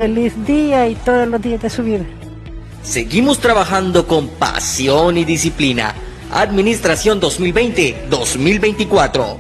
Feliz día y todos los días de su vida. Seguimos trabajando con pasión y disciplina. Administración 2020-2024.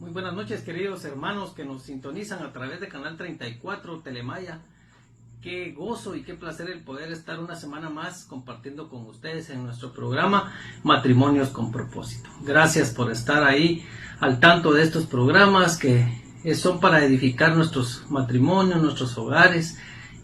Muy buenas noches, queridos hermanos que nos sintonizan a través de Canal 34 Telemaya. Qué gozo y qué placer el poder estar una semana más compartiendo con ustedes en nuestro programa Matrimonios con Propósito. Gracias por estar ahí al tanto de estos programas que son para edificar nuestros matrimonios, nuestros hogares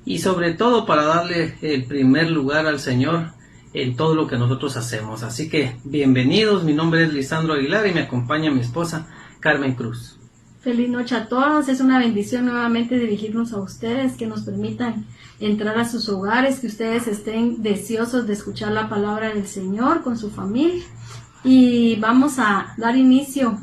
y sobre todo para darle el primer lugar al Señor en todo lo que nosotros hacemos. Así que bienvenidos, mi nombre es Lisandro Aguilar y me acompaña mi esposa Carmen Cruz. Feliz noche a todos, es una bendición nuevamente dirigirnos a ustedes, que nos permitan entrar a sus hogares, que ustedes estén deseosos de escuchar la palabra del Señor con su familia. Y vamos a dar inicio a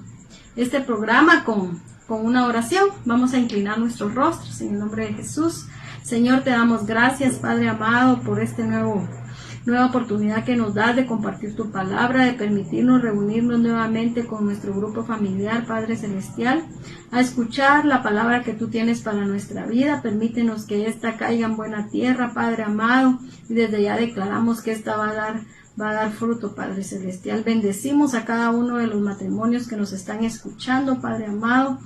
este programa con una oración. Vamos a inclinar nuestros rostros en el nombre de Jesús. Señor, te damos gracias, Padre amado, por esta nueva oportunidad que nos das de compartir tu palabra, de permitirnos reunirnos nuevamente con nuestro grupo familiar, Padre Celestial, a escuchar la palabra que tú tienes para nuestra vida. Permítenos que esta caiga en buena tierra, Padre amado, y desde ya declaramos que esta va a dar fruto, Padre Celestial. Bendecimos a cada uno de los matrimonios que nos están escuchando, Padre amado.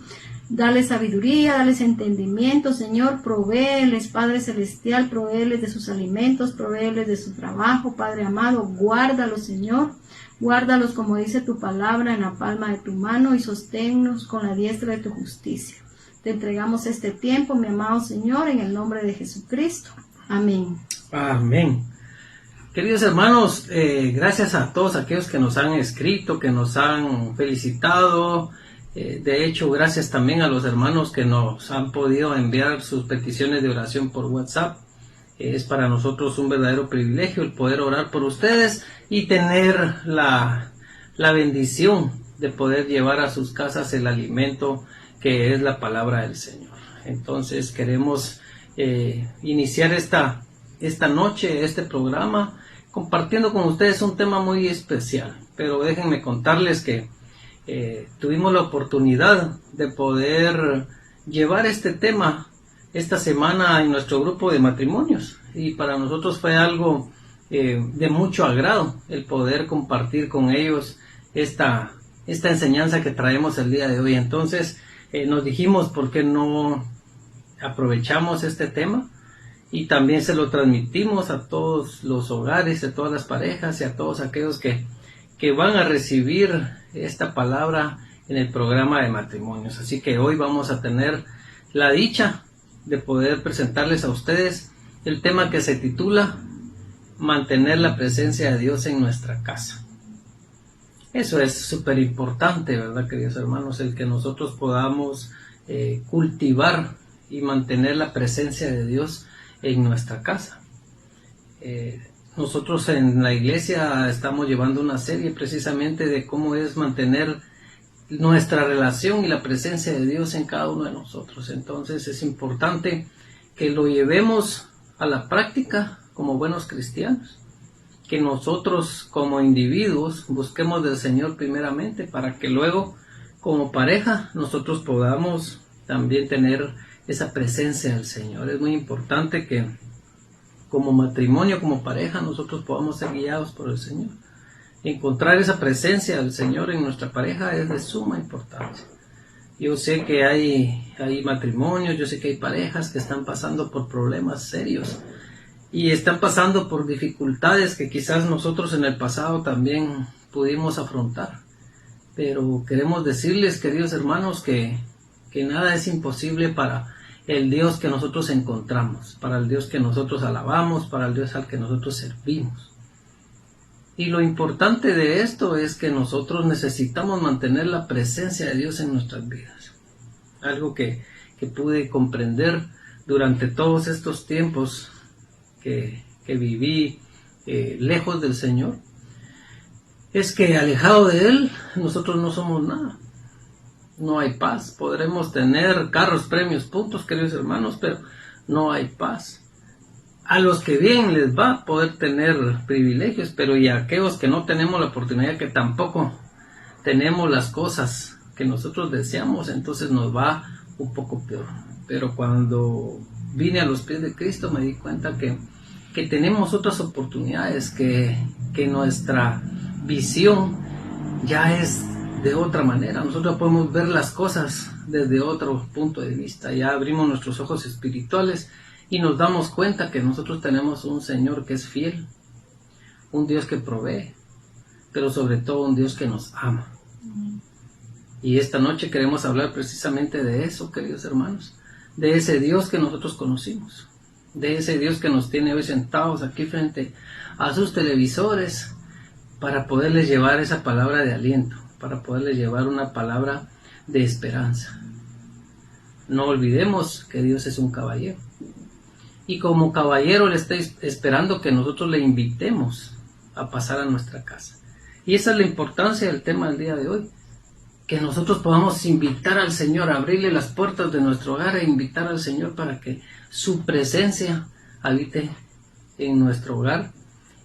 Dale sabiduría, dales entendimiento, Señor, provéeles, Padre Celestial, provéeles de sus alimentos, provéeles de su trabajo, Padre amado, guárdalos, Señor, guárdalos como dice tu palabra en la palma de tu mano y sosténnos con la diestra de tu justicia. Te entregamos este tiempo, mi amado Señor, en el nombre de Jesucristo. Amén. Amén. Queridos hermanos, gracias a todos aquellos que nos han escrito, que nos han felicitado. De hecho, gracias también a los hermanos que nos han podido enviar sus peticiones de oración por WhatsApp. Es para nosotros un verdadero privilegio el poder orar por ustedes y tener la bendición de poder llevar a sus casas el alimento que es la palabra del Señor. Entonces queremos iniciar esta noche, este programa, compartiendo con ustedes un tema muy especial. Pero déjenme contarles que tuvimos la oportunidad de poder llevar este tema esta semana en nuestro grupo de matrimonios y para nosotros fue algo de mucho agrado el poder compartir con ellos esta enseñanza que traemos el día de hoy. Entonces nos dijimos, ¿por qué no aprovechamos este tema? Y también se lo transmitimos a todos los hogares, a todas las parejas y a todos aquellos que van a recibir esta palabra en el programa de matrimonios. Así que hoy vamos a tener la dicha de poder presentarles a ustedes el tema que se titula Mantener la presencia de Dios en nuestra casa. Eso es súper importante, ¿verdad, queridos hermanos? El que nosotros podamos cultivar y mantener la presencia de Dios en nuestra casa. Nosotros en la iglesia estamos llevando una serie precisamente de cómo es mantener nuestra relación y la presencia de Dios en cada uno de nosotros. Entonces es importante que lo llevemos a la práctica como buenos cristianos, que nosotros como individuos busquemos del Señor primeramente para que luego como pareja nosotros podamos también tener esa presencia del Señor. Es muy importante que como matrimonio, como pareja, nosotros podamos ser guiados por el Señor. Encontrar esa presencia del Señor en nuestra pareja es de suma importancia. Yo sé que hay matrimonios, yo sé que hay parejas que están pasando por problemas serios y están pasando por dificultades que quizás nosotros en el pasado también pudimos afrontar. Pero queremos decirles, queridos hermanos, que nada es imposible para el Dios que nosotros encontramos, para el Dios que nosotros alabamos, para el Dios al que nosotros servimos. Y lo importante de esto es que nosotros necesitamos mantener la presencia de Dios en nuestras vidas. Algo que pude comprender durante todos estos tiempos que viví lejos del Señor. es que alejado de Él, nosotros no somos nada. No hay paz. Podremos tener carros, premios, puntos, queridos hermanos, pero no hay paz. A los que bien les va a poder tener privilegios, pero y a aquellos que no tenemos la oportunidad, que tampoco tenemos las cosas que nosotros deseamos, entonces nos va un poco peor. Pero cuando vine a los pies de Cristo me di cuenta que tenemos otras oportunidades, que nuestra visión ya es de otra manera. Nosotros podemos ver las cosas desde otro punto de vista. Ya abrimos nuestros ojos espirituales y nos damos cuenta que nosotros tenemos un Señor que es fiel, un Dios que provee, pero sobre todo un Dios que nos ama. Y esta noche queremos hablar precisamente de eso, queridos hermanos, de ese Dios que nosotros conocimos, de ese Dios que nos tiene hoy sentados aquí frente a sus televisores para poderles llevar esa palabra de aliento, para poderles llevar una palabra de esperanza. No olvidemos que Dios es un caballero. Y como caballero le está esperando que nosotros le invitemos a pasar a nuestra casa. Y esa es la importancia del tema del día de hoy. Que nosotros podamos invitar al Señor, abrirle las puertas de nuestro hogar e invitar al Señor para que su presencia habite en nuestro hogar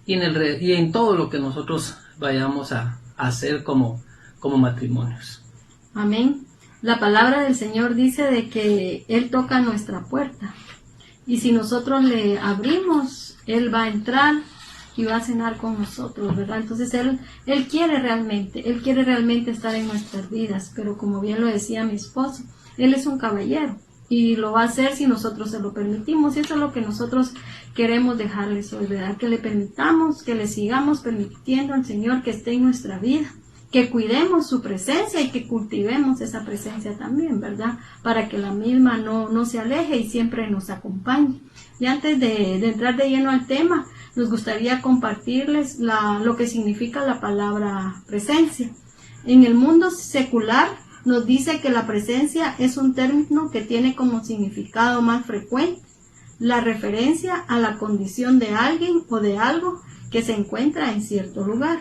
y en todo lo que nosotros vayamos a hacer como matrimonios. Amén. La palabra del Señor dice de que Él toca nuestra puerta. Y si nosotros le abrimos, Él va a entrar y va a cenar con nosotros, ¿verdad? Entonces Él quiere realmente estar en nuestras vidas, pero como bien lo decía mi esposo, Él es un caballero y lo va a hacer si nosotros se lo permitimos, y eso es lo que nosotros queremos dejarles hoy, ¿verdad? Que le permitamos, que le sigamos permitiendo al Señor que esté en nuestra vida, que cuidemos su presencia y que cultivemos esa presencia también, ¿verdad? Para que la misma no se aleje y siempre nos acompañe. Y antes de entrar de lleno al tema, nos gustaría compartirles lo que significa la palabra presencia. En el mundo secular nos dice que la presencia es un término que tiene como significado más frecuente la referencia a la condición de alguien o de algo que se encuentra en cierto lugar.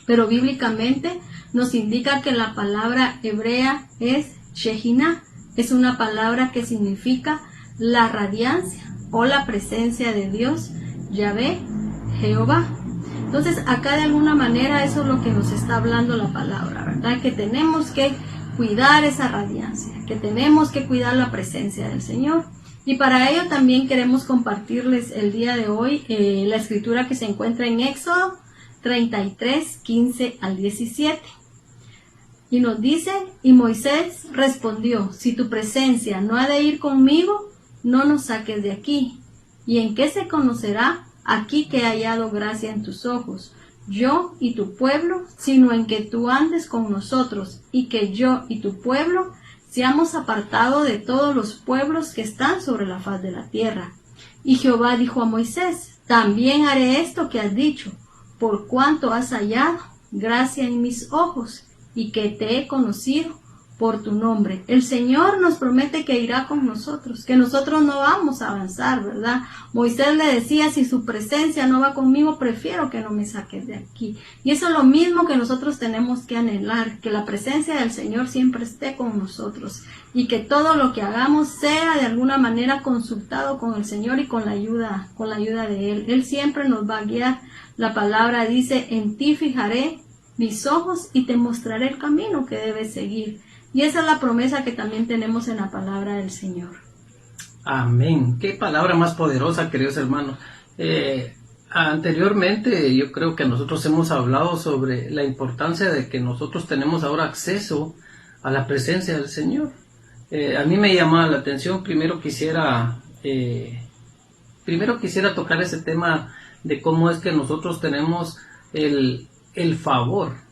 Pero bíblicamente nos indica que la palabra hebrea es Shekinah. Es una palabra que significa la radiancia o la presencia de Dios, Yahvé, Jehová. Entonces acá de alguna manera eso es lo que nos está hablando la palabra, ¿verdad? Que tenemos que cuidar esa radiancia, que tenemos que cuidar la presencia del Señor. Y para ello también queremos compartirles el día de hoy la escritura que se encuentra en Éxodo 33, 15 al 17. Y nos dice, y Moisés respondió, si tu presencia no ha de ir conmigo, no nos saques de aquí. ¿Y en qué se conocerá aquí que he hallado gracia en tus ojos, yo y tu pueblo, sino en que tú andes con nosotros, y que yo y tu pueblo seamos apartados de todos los pueblos que están sobre la faz de la tierra? Y Jehová dijo a Moisés, también haré esto que has dicho, por cuanto has hallado gracia en mis ojos, y que te he conocido por tu nombre. El Señor nos promete que irá con nosotros, que nosotros no vamos a avanzar, ¿verdad? Moisés le decía, si su presencia no va conmigo, prefiero que no me saques de aquí. Y eso es lo mismo que nosotros tenemos que anhelar, que la presencia del Señor siempre esté con nosotros y que todo lo que hagamos sea de alguna manera consultado con el Señor y con la ayuda de Él. Él siempre nos va a guiar. La palabra dice, en ti fijaré mis ojos y te mostraré el camino que debes seguir. Y esa es la promesa que también tenemos en la palabra del Señor. Amén. Qué palabra más poderosa, queridos hermanos. Anteriormente yo creo que nosotros hemos hablado sobre la importancia de que nosotros tenemos ahora acceso a la presencia del Señor. A mí me llama la atención, primero quisiera tocar ese tema de cómo es que nosotros tenemos el favor,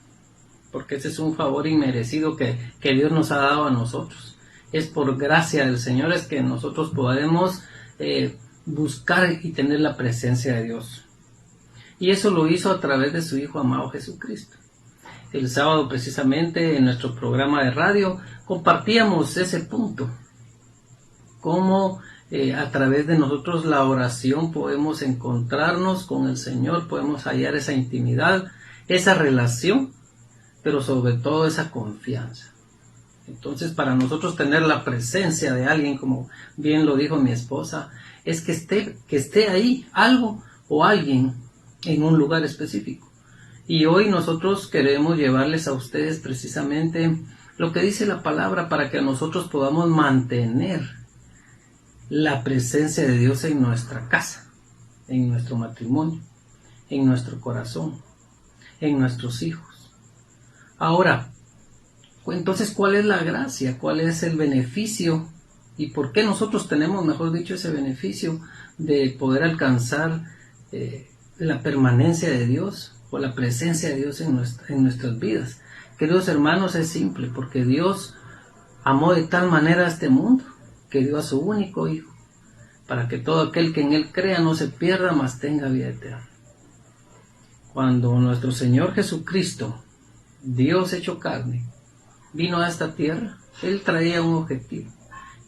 porque ese es un favor inmerecido que Dios nos ha dado a nosotros. Es por gracia del Señor es que nosotros podemos buscar y tener la presencia de Dios. Y eso lo hizo a través de su Hijo amado Jesucristo. El sábado precisamente en nuestro programa de radio compartíamos ese punto. Cómo a través de nosotros la oración podemos encontrarnos con el Señor, podemos hallar esa intimidad, esa relación, pero sobre todo esa confianza. Entonces, para nosotros tener la presencia de alguien, como bien lo dijo mi esposa, es que esté ahí algo o alguien en un lugar específico. Y hoy nosotros queremos llevarles a ustedes precisamente lo que dice la palabra para que nosotros podamos mantener la presencia de Dios en nuestra casa, en nuestro matrimonio, en nuestro corazón, en nuestros hijos. Ahora, entonces, ¿cuál es la gracia? ¿Cuál es el beneficio? ¿Y por qué nosotros tenemos, mejor dicho, ese beneficio de poder alcanzar la permanencia de Dios o la presencia de Dios en nuestras vidas? Queridos hermanos, es simple, porque Dios amó de tal manera a este mundo que dio a su único Hijo, para que todo aquel que en Él crea no se pierda, mas tenga vida eterna. Cuando nuestro Señor Jesucristo, Dios hecho carne, vino a esta tierra, Él traía un objetivo.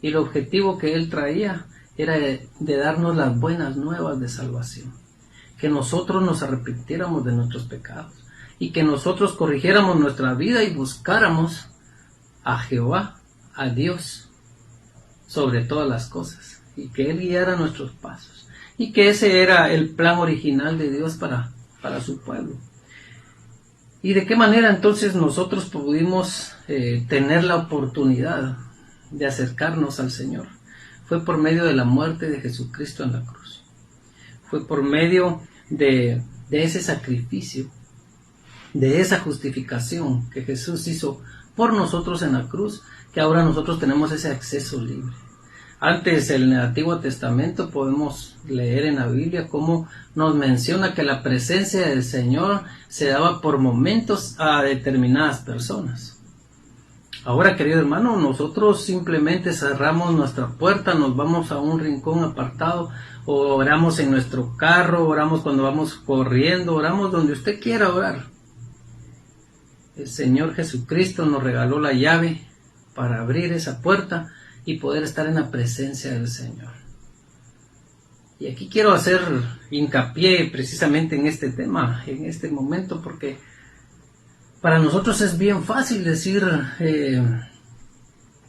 Y el objetivo que Él traía era de darnos las buenas nuevas de salvación. Que nosotros nos arrepintiéramos de nuestros pecados. Y que nosotros corrigiéramos nuestra vida y buscáramos a Jehová, a Dios, sobre todas las cosas. Y que Él guiara nuestros pasos. Y que ese era el plan original de Dios para su pueblo. ¿Y de qué manera entonces nosotros pudimos tener la oportunidad de acercarnos al Señor? Fue por medio de la muerte de Jesucristo en la cruz. Fue por medio de ese sacrificio, de esa justificación que Jesús hizo por nosotros en la cruz, que ahora nosotros tenemos ese acceso libre. Antes, en el Antiguo Testamento, podemos leer en la Biblia cómo nos menciona que la presencia del Señor se daba por momentos a determinadas personas. Ahora, querido hermano, nosotros simplemente cerramos nuestra puerta, nos vamos a un rincón apartado, o oramos en nuestro carro, oramos cuando vamos corriendo, oramos donde usted quiera orar. El Señor Jesucristo nos regaló la llave para abrir esa puerta y poder estar en la presencia del Señor. Y aquí quiero hacer hincapié precisamente en este tema, en este momento, porque para nosotros es bien fácil decir,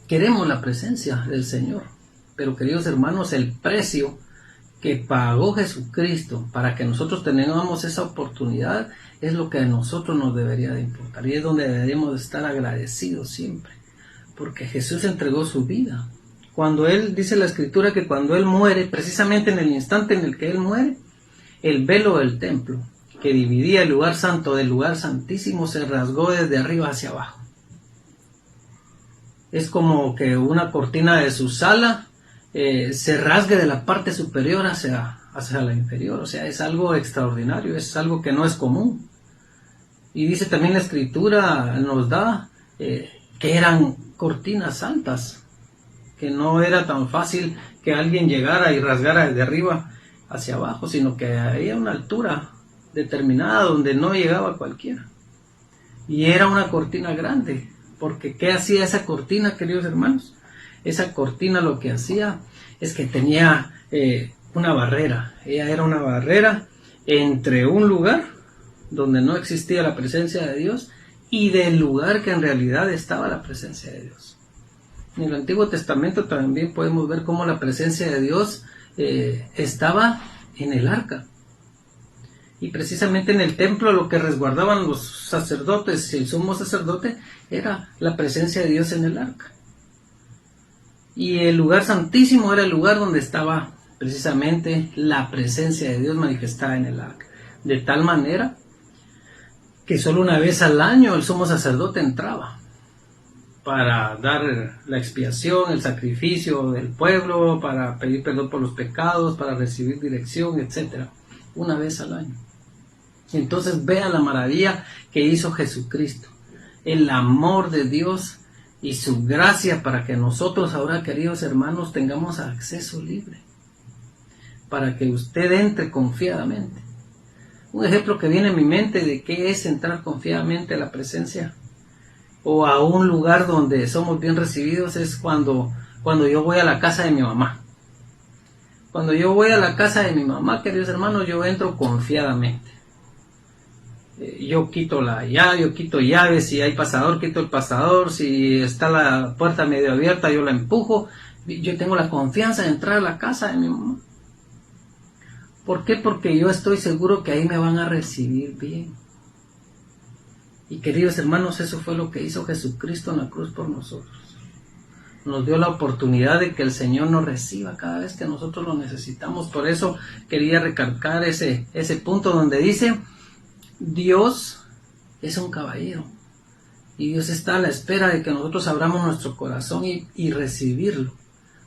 queremos la presencia del Señor. Pero queridos hermanos, el precio que pagó Jesucristo para que nosotros tengamos esa oportunidad es lo que a nosotros nos debería de importar. Y es donde deberíamos de estar agradecidos siempre. Porque Jesús entregó su vida. Cuando Él, dice la Escritura, que cuando Él muere, precisamente en el instante en el que Él muere, el velo del templo, que dividía el lugar santo del lugar santísimo, se rasgó desde arriba hacia abajo. Es como que una cortina de su sala se rasgue de la parte superior hacia la inferior. O sea, es algo extraordinario, es algo que no es común. Y dice también la Escritura, nos da que eran cortinas altas, que no era tan fácil que alguien llegara y rasgara de arriba hacia abajo, sino que había una altura determinada donde no llegaba cualquiera. Y era una cortina grande, porque ¿qué hacía esa cortina, queridos hermanos? Esa cortina lo que hacía es que tenía una barrera. Ella era una barrera entre un lugar donde no existía la presencia de Dios y del lugar que en realidad estaba la presencia de Dios. En el Antiguo Testamento también podemos ver cómo la presencia de Dios estaba en el arca. Y precisamente en el templo lo que resguardaban los sacerdotes y el sumo sacerdote era la presencia de Dios en el arca. Y el lugar santísimo era el lugar donde estaba precisamente la presencia de Dios manifestada en el arca. De tal manera que solo una vez al año el sumo sacerdote entraba para dar la expiación, el sacrificio del pueblo, para pedir perdón por los pecados, para recibir dirección, etc. Una vez al año. Entonces vean la maravilla que hizo Jesucristo, el amor de Dios y su gracia para que nosotros ahora, queridos hermanos, tengamos acceso libre, para que usted entre confiadamente. Un ejemplo que viene en mi mente de qué es entrar confiadamente a la presencia o a un lugar donde somos bien recibidos es cuando yo voy a la casa de mi mamá. Cuando yo voy a la casa de mi mamá, queridos hermanos, yo entro confiadamente. yo quito la llave, yo quito llaves, si hay pasador, quito el pasador, si está la puerta medio abierta, yo la empujo. Yo tengo la confianza de entrar a la casa de mi mamá. ¿Por qué? Porque yo estoy seguro que ahí me van a recibir bien. Y queridos hermanos, eso fue lo que hizo Jesucristo en la cruz por nosotros. Nos dio la oportunidad de que el Señor nos reciba cada vez que nosotros lo necesitamos. Por eso quería recalcar ese punto donde dice, Dios es un caballero. Y Dios está a la espera de que nosotros abramos nuestro corazón y recibirlo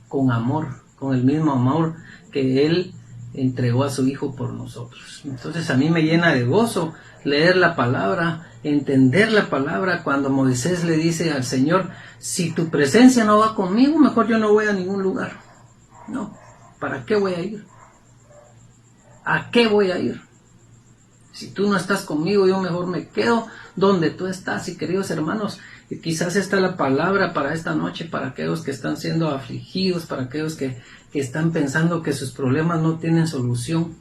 con amor, con el mismo amor que Él entregó a su Hijo por nosotros. Entonces a mí me llena de gozo leer la palabra, entender la palabra, cuando Moisés le dice al Señor, si tu presencia no va conmigo, mejor yo no voy a ningún lugar. No, ¿para qué voy a ir? ¿A qué voy a ir? Si tú no estás conmigo, yo mejor me quedo donde tú estás. Y queridos hermanos, quizás esta es la palabra para esta noche, para aquellos que están siendo afligidos, para aquellos que están pensando que sus problemas no tienen solución.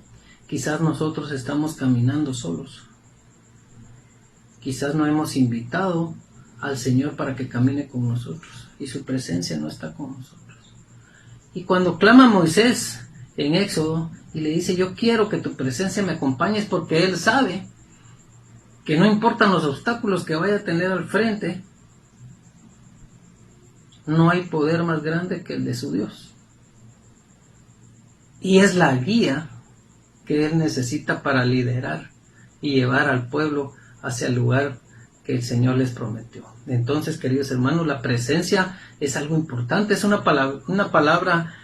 Quizás nosotros estamos caminando solos. Quizás no hemos invitado al Señor para que camine con nosotros y su presencia no está con nosotros. Y cuando clama Moisés en Éxodo y le dice, yo quiero que tu presencia me acompañes, porque él sabe que no importan los obstáculos que vaya a tener al frente, no hay poder más grande que el de su Dios. Y es la guía que él necesita para liderar y llevar al pueblo hacia el lugar que el Señor les prometió. Entonces, queridos hermanos, la presencia es algo importante, es una palabra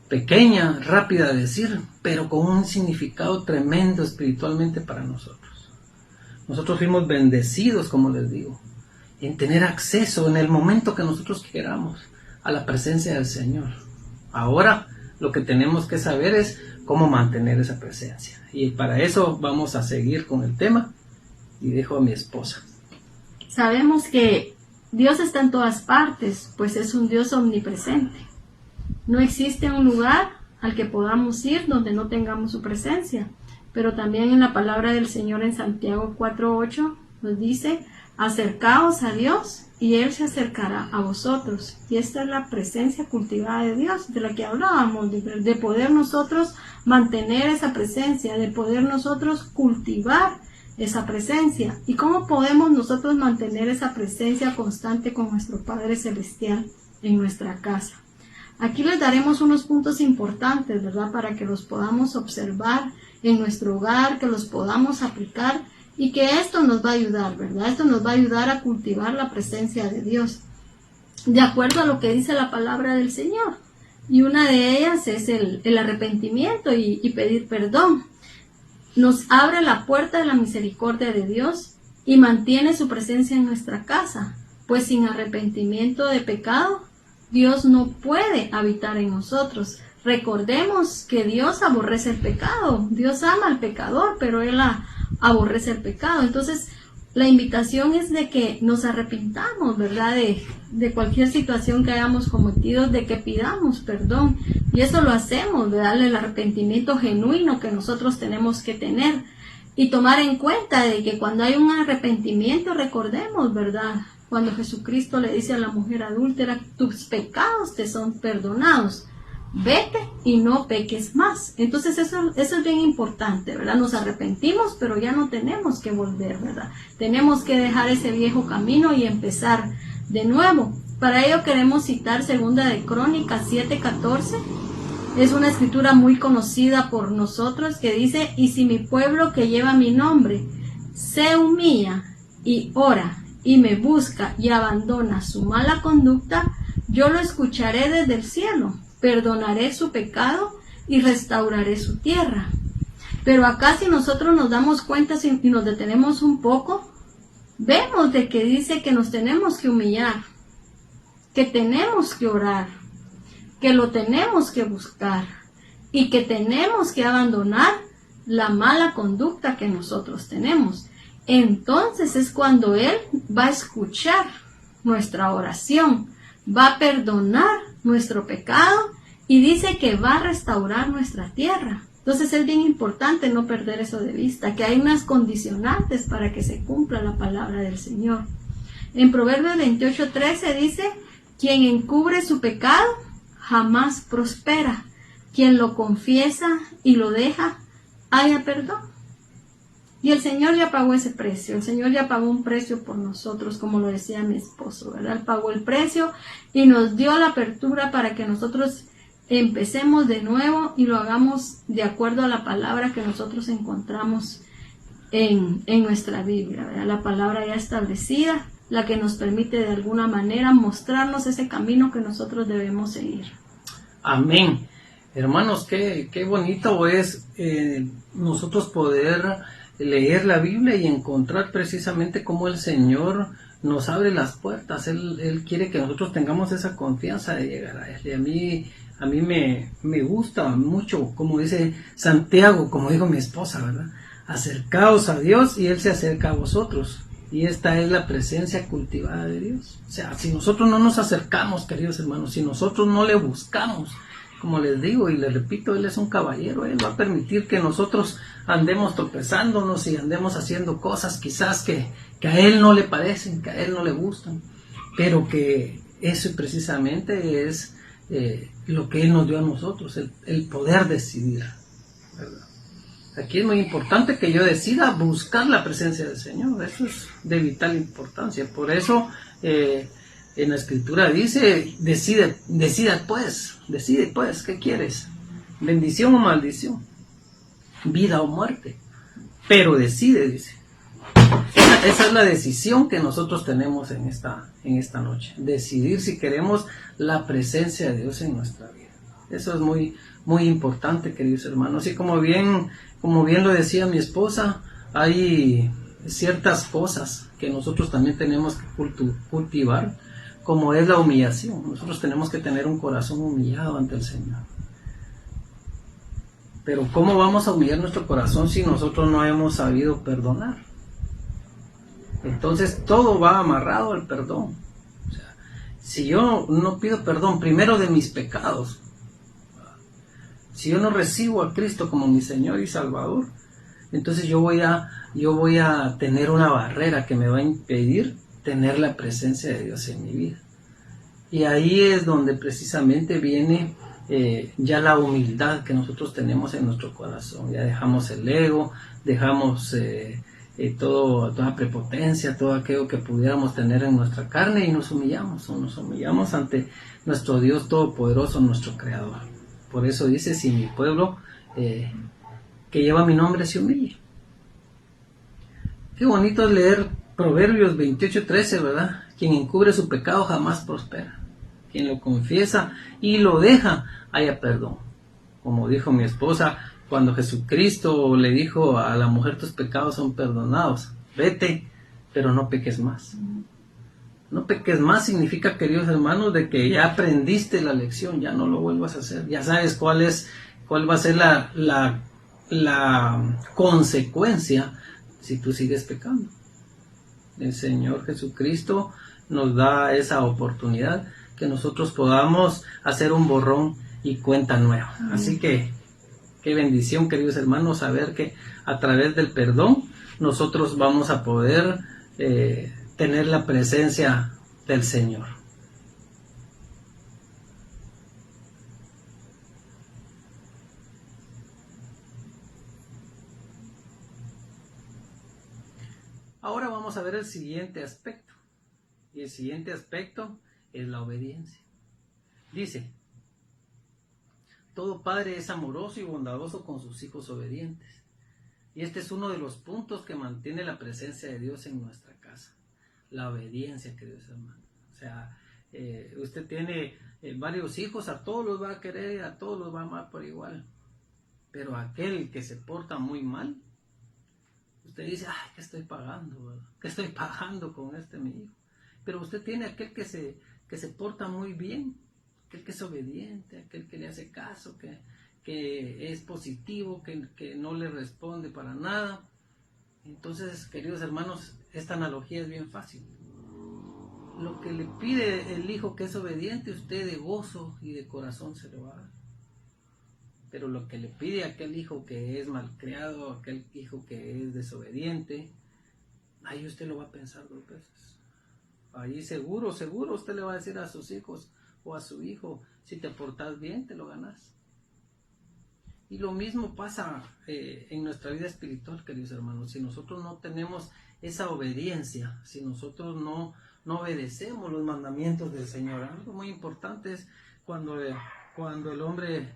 pequeña, rápida de decir, pero con un significado tremendo espiritualmente para nosotros. Nosotros fuimos bendecidos, como les digo, en tener acceso en el momento que nosotros queramos a la presencia del Señor. Ahora lo que tenemos que saber es cómo mantener esa presencia. Y para eso vamos a seguir con el tema y dejo a mi esposa. Sabemos que Dios está en todas partes, pues es un Dios omnipresente. No existe un lugar al que podamos ir donde no tengamos su presencia. Pero también en la palabra del Señor en Santiago 4:8 nos dice, acercaos a Dios y Él se acercará a vosotros. Y esta es la presencia cultivada de Dios, de la que hablábamos, de poder nosotros mantener esa presencia, de poder nosotros cultivar esa presencia. ¿Y cómo podemos nosotros mantener esa presencia constante con nuestro Padre Celestial en nuestra casa? Aquí les daremos unos puntos importantes, ¿verdad? Para que los podamos observar en nuestro hogar, que los podamos aplicar y que esto nos va a ayudar, ¿verdad? Esto nos va a ayudar a cultivar la presencia de Dios, de acuerdo a lo que dice la palabra del Señor. Y una de ellas es el arrepentimiento y pedir perdón. Nos abre la puerta de la misericordia de Dios y mantiene su presencia en nuestra casa, pues sin arrepentimiento de pecado, Dios no puede habitar en nosotros. Recordemos que Dios aborrece el pecado. Dios ama al pecador, pero Él aborrece el pecado. Entonces, la invitación es de que nos arrepintamos, ¿verdad? De cualquier situación que hayamos cometido, de que pidamos perdón. Y eso lo hacemos, ¿verdad? El arrepentimiento genuino que nosotros tenemos que tener. Y tomar en cuenta de que cuando hay un arrepentimiento, recordemos, ¿verdad? Cuando Jesucristo le dice a la mujer adúltera, tus pecados te son perdonados, vete y no peques más. Entonces eso es bien importante, ¿verdad? Nos arrepentimos, pero ya no tenemos que volver, ¿verdad? Tenemos que dejar ese viejo camino y empezar de nuevo. Para ello queremos citar 2 de Crónicas 7:14. Es una escritura muy conocida por nosotros que dice, y si mi pueblo que lleva mi nombre se humilla y ora y me busca y abandona su mala conducta, yo lo escucharé desde el cielo, perdonaré su pecado y restauraré su tierra. Pero acá, si nosotros nos damos cuenta y nos detenemos un poco, vemos de que dice que nos tenemos que humillar, que tenemos que orar, que lo tenemos que buscar y que tenemos que abandonar la mala conducta que nosotros tenemos. Entonces es cuando Él va a escuchar nuestra oración, va a perdonar nuestro pecado y dice que va a restaurar nuestra tierra. Entonces es bien importante no perder eso de vista, que hay unas condicionantes para que se cumpla la palabra del Señor. En Proverbios 28:13 dice, quien encubre su pecado jamás prospera, quien lo confiesa y lo deja, haya perdón. Y el Señor ya pagó ese precio, el Señor ya pagó un precio por nosotros, como lo decía mi esposo, ¿verdad? Él pagó el precio y nos dio la apertura para que nosotros empecemos de nuevo y lo hagamos de acuerdo a la palabra que nosotros encontramos en nuestra Biblia, ¿verdad? La palabra ya establecida, la que nos permite de alguna manera mostrarnos ese camino que nosotros debemos seguir. Amén. Hermanos, qué bonito es nosotros poder leer la Biblia y encontrar precisamente cómo el Señor nos abre las puertas. Él quiere que nosotros tengamos esa confianza de llegar a Él. Y a mí me gusta mucho, como dice Santiago, como dijo mi esposa, ¿verdad? Acercaos a Dios y Él se acerca a vosotros. Y esta es la presencia cultivada de Dios. O sea, si nosotros no nos acercamos, queridos hermanos, si nosotros no le buscamos, como les digo y les repito, Él es un caballero. Él va a permitir que nosotros andemos tropezándonos y andemos haciendo cosas quizás que a Él no le parecen, que a Él no le gustan, pero que eso precisamente es lo que Él nos dio a nosotros, el poder decidir, ¿verdad? Aquí es muy importante que yo decida buscar la presencia del Señor. Eso es de vital importancia. Por eso en la Escritura dice, decide pues, ¿qué quieres? ¿Bendición o maldición? ¿Vida o muerte? Pero decide, dice. Esa es la decisión que nosotros tenemos en esta noche. Decidir si queremos la presencia de Dios en nuestra vida. Eso es muy, muy importante, queridos hermanos. Y como bien lo decía mi esposa, hay ciertas cosas que nosotros también tenemos que cultivar, como es la humillación. Nosotros tenemos que tener un corazón humillado ante el Señor. Pero ¿cómo vamos a humillar nuestro corazón si nosotros no hemos sabido perdonar? Entonces todo va amarrado al perdón. O sea, si yo no pido perdón primero de mis pecados, si yo no recibo a Cristo como mi Señor y Salvador, entonces yo voy a tener una barrera que me va a impedir tener la presencia de Dios en mi vida. Y ahí es donde precisamente viene ya la humildad que nosotros tenemos en nuestro corazón. Ya dejamos el ego, dejamos toda prepotencia, todo aquello que pudiéramos tener en nuestra carne y nos humillamos ante nuestro Dios Todopoderoso, nuestro Creador. Por eso dice, si mi pueblo que lleva mi nombre se humille. Qué bonito es leer Proverbios 28:13, ¿verdad? Quien encubre su pecado jamás prospera. Quien lo confiesa y lo deja, haya perdón. Como dijo mi esposa, cuando Jesucristo le dijo a la mujer, tus pecados son perdonados. Vete, pero no peques más. No peques más significa, queridos hermanos, de que ya aprendiste la lección, ya no lo vuelvas a hacer. Ya sabes cuál va a ser la consecuencia si tú sigues pecando. El Señor Jesucristo nos da esa oportunidad que nosotros podamos hacer un borrón y cuenta nueva. Así que qué bendición, queridos hermanos, saber que a través del perdón nosotros vamos a poder tener la presencia del Señor. Ahora vamos a ver el siguiente aspecto. Y el siguiente aspecto es la obediencia. Dice, todo padre es amoroso y bondadoso con sus hijos obedientes. Y este es uno de los puntos que mantiene la presencia de Dios en nuestra casa. La obediencia, queridos hermanos. O sea, usted tiene varios hijos, a todos los va a querer, a todos los va a amar por igual. Pero aquel que se porta muy mal, usted dice, ay, ¿qué estoy pagando? ¿Verdad? ¿Qué estoy pagando con mi hijo? Pero usted tiene aquel que se porta muy bien, aquel que es obediente, aquel que le hace caso, que es positivo, que no le responde para nada. Entonces, queridos hermanos, esta analogía es bien fácil. Lo que le pide el hijo que es obediente, usted de gozo y de corazón se lo va a dar. Pero lo que le pide a aquel hijo que es malcriado, aquel hijo que es desobediente, ahí usted lo va a pensar 2 veces. Ahí seguro usted le va a decir a sus hijos o a su hijo, si te portas bien, te lo ganas. Y lo mismo pasa en nuestra vida espiritual, queridos hermanos. Si nosotros no tenemos esa obediencia, si nosotros no obedecemos los mandamientos del Señor, algo muy importante es cuando el hombre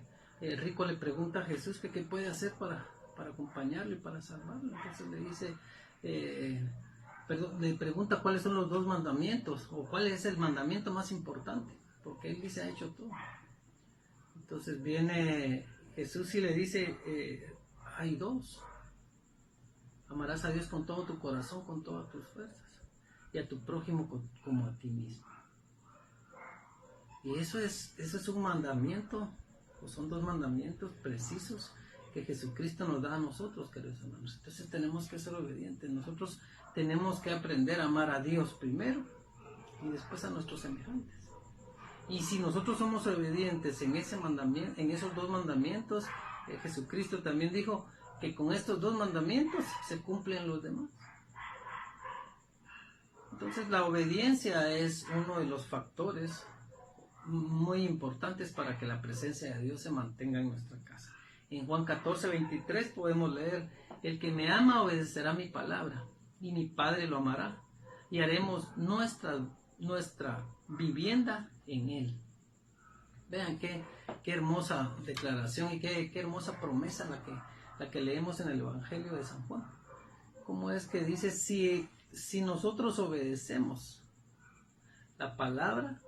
rico le pregunta a Jesús que qué puede hacer para acompañarlo y para salvarlo. Entonces le dice, le pregunta cuáles son los 2 mandamientos o cuál es el mandamiento más importante, porque él dice ha hecho todo. Entonces viene Jesús y le dice, hay 2. Amarás a Dios con todo tu corazón, con todas tus fuerzas, y a tu prójimo como a ti mismo. Y eso es un mandamiento, o son 2 mandamientos precisos que Jesucristo nos da a nosotros, queridos hermanos. Entonces tenemos que ser obedientes. Nosotros tenemos que aprender a amar a Dios primero y después a nuestros semejantes. Y si nosotros somos obedientes en ese mandamiento, en esos 2 mandamientos, Jesucristo también dijo que con estos 2 mandamientos se cumplen los demás. Entonces la obediencia es uno de los factores muy importantes para que la presencia de Dios se mantenga en nuestra casa. En Juan 14:23 podemos leer, el que me ama obedecerá mi palabra, y mi Padre lo amará, y haremos nuestra vivienda en él. Vean qué hermosa declaración y qué hermosa promesa la que leemos en el Evangelio de San Juan. Cómo es que dice, si nosotros obedecemos la palabra,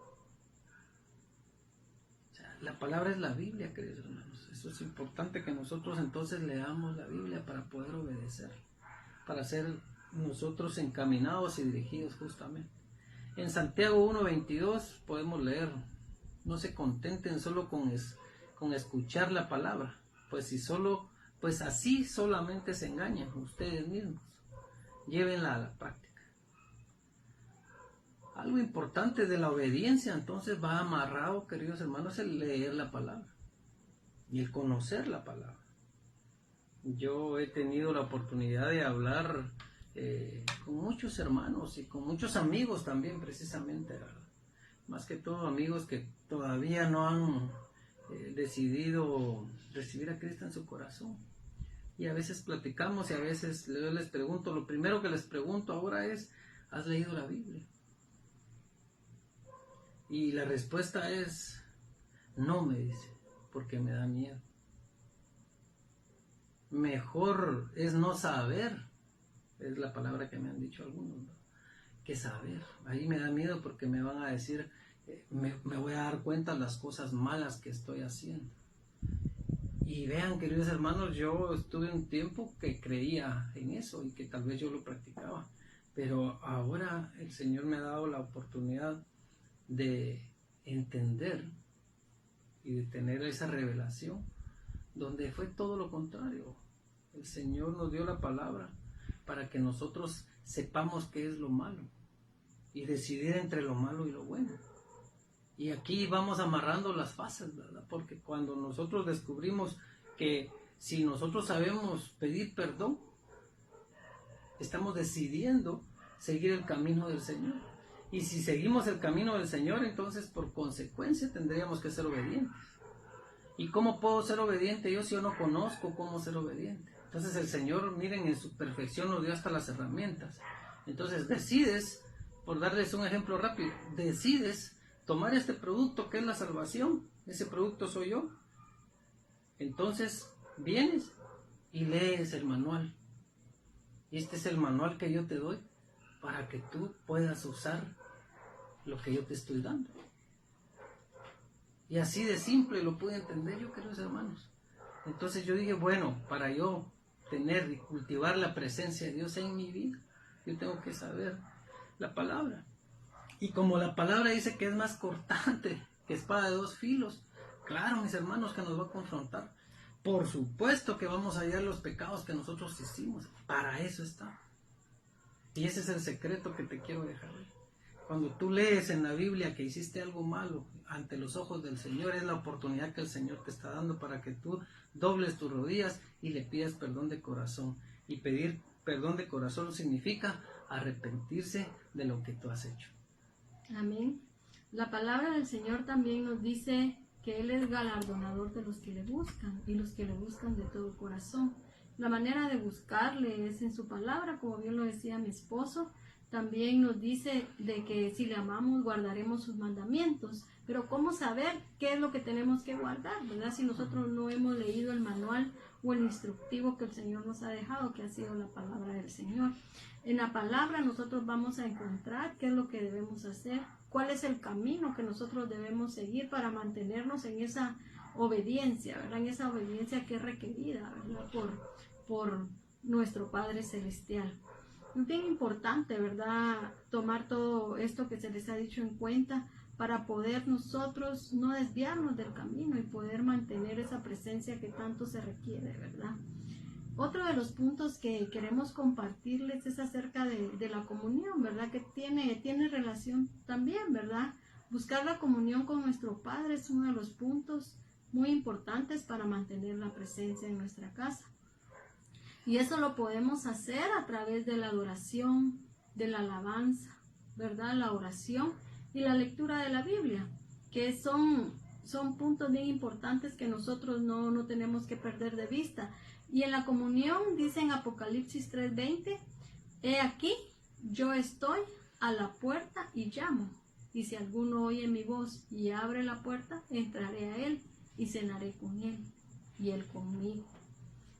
la palabra es la Biblia, queridos hermanos. Eso es importante que nosotros entonces leamos la Biblia para poder obedecer, para ser nosotros encaminados y dirigidos justamente. En Santiago 1:22 podemos leer, no se contenten solo con escuchar la palabra, pues así solamente se engañan ustedes mismos. Llévenla a la práctica. Algo importante de la obediencia entonces va amarrado, queridos hermanos, el leer la palabra y el conocer la palabra. Yo he tenido la oportunidad de hablar con muchos hermanos y con muchos amigos también, precisamente, ¿verdad? Más que todo amigos que todavía no han decidido recibir a Cristo en su corazón. Y a veces platicamos y a veces yo les pregunto, lo primero que les pregunto ahora es, ¿has leído la Biblia? Y la respuesta es, no, me dice, porque me da miedo. Mejor es no saber, es la palabra que me han dicho algunos, ¿no?, que saber. Ahí me da miedo porque me van a decir, me voy a dar cuenta de las cosas malas que estoy haciendo. Y vean, queridos hermanos, yo estuve un tiempo que creía en eso y que tal vez yo lo practicaba, pero ahora el Señor me ha dado la oportunidad de entender y de tener esa revelación, donde fue todo lo contrario. El Señor nos dio la palabra para que nosotros sepamos qué es lo malo y decidir entre lo malo y lo bueno. Y aquí vamos amarrando las fases, ¿verdad? Porque cuando nosotros descubrimos que si nosotros sabemos pedir perdón, estamos decidiendo seguir el camino del Señor. Y si seguimos el camino del Señor, entonces por consecuencia tendríamos que ser obedientes. ¿Y cómo puedo ser obediente yo si yo no conozco cómo ser obediente? Entonces el Señor, miren, en su perfección nos dio hasta las herramientas. Entonces decides, por darles un ejemplo rápido, decides tomar este producto que es la salvación. Ese producto soy yo. Entonces vienes y lees el manual. Y este es el manual que yo te doy para que tú puedas usar lo que yo te estoy dando. Y así de simple lo pude entender yo, queridos hermanos. Entonces yo dije, bueno, para yo tener y cultivar la presencia de Dios en mi vida, yo tengo que saber la palabra. Y como la palabra dice que es más cortante que espada de 2 filos, claro, mis hermanos, que nos va a confrontar. Por supuesto que vamos a hallar los pecados que nosotros hicimos. Para eso está. Y ese es el secreto que te quiero dejar hoy. Cuando tú lees en la Biblia que hiciste algo malo ante los ojos del Señor, es la oportunidad que el Señor te está dando para que tú dobles tus rodillas y le pidas perdón de corazón. Y pedir perdón de corazón significa arrepentirse de lo que tú has hecho. Amén. La palabra del Señor también nos dice que Él es galardonador de los que le buscan y los que le buscan de todo corazón. La manera de buscarle es en su palabra, como bien lo decía mi esposo. También nos dice de que si le amamos guardaremos sus mandamientos. Pero ¿cómo saber qué es lo que tenemos que guardar, verdad? Si nosotros no hemos leído el manual o el instructivo que el Señor nos ha dejado, que ha sido la palabra del Señor. En la palabra nosotros vamos a encontrar qué es lo que debemos hacer, cuál es el camino que nosotros debemos seguir para mantenernos en esa obediencia, ¿verdad? En esa obediencia que es requerida, ¿verdad? Por nuestro Padre Celestial. Es bien importante, ¿verdad?, tomar todo esto que se les ha dicho en cuenta para poder nosotros no desviarnos del camino y poder mantener esa presencia que tanto se requiere, ¿verdad? Otro de los puntos que queremos compartirles es acerca de la comunión, ¿verdad? Que tiene relación también, ¿verdad? Buscar la comunión con nuestro Padre es uno de los puntos muy importantes para mantener la presencia en nuestra casa. Y eso lo podemos hacer a través de la adoración, de la alabanza, ¿verdad? La oración y la lectura de la Biblia, que son puntos bien importantes que nosotros no tenemos que perder de vista. Y en la comunión dice en Apocalipsis 3:20, he aquí, yo estoy a la puerta y llamo. Y si alguno oye mi voz y abre la puerta, entraré a él y cenaré con él y él conmigo.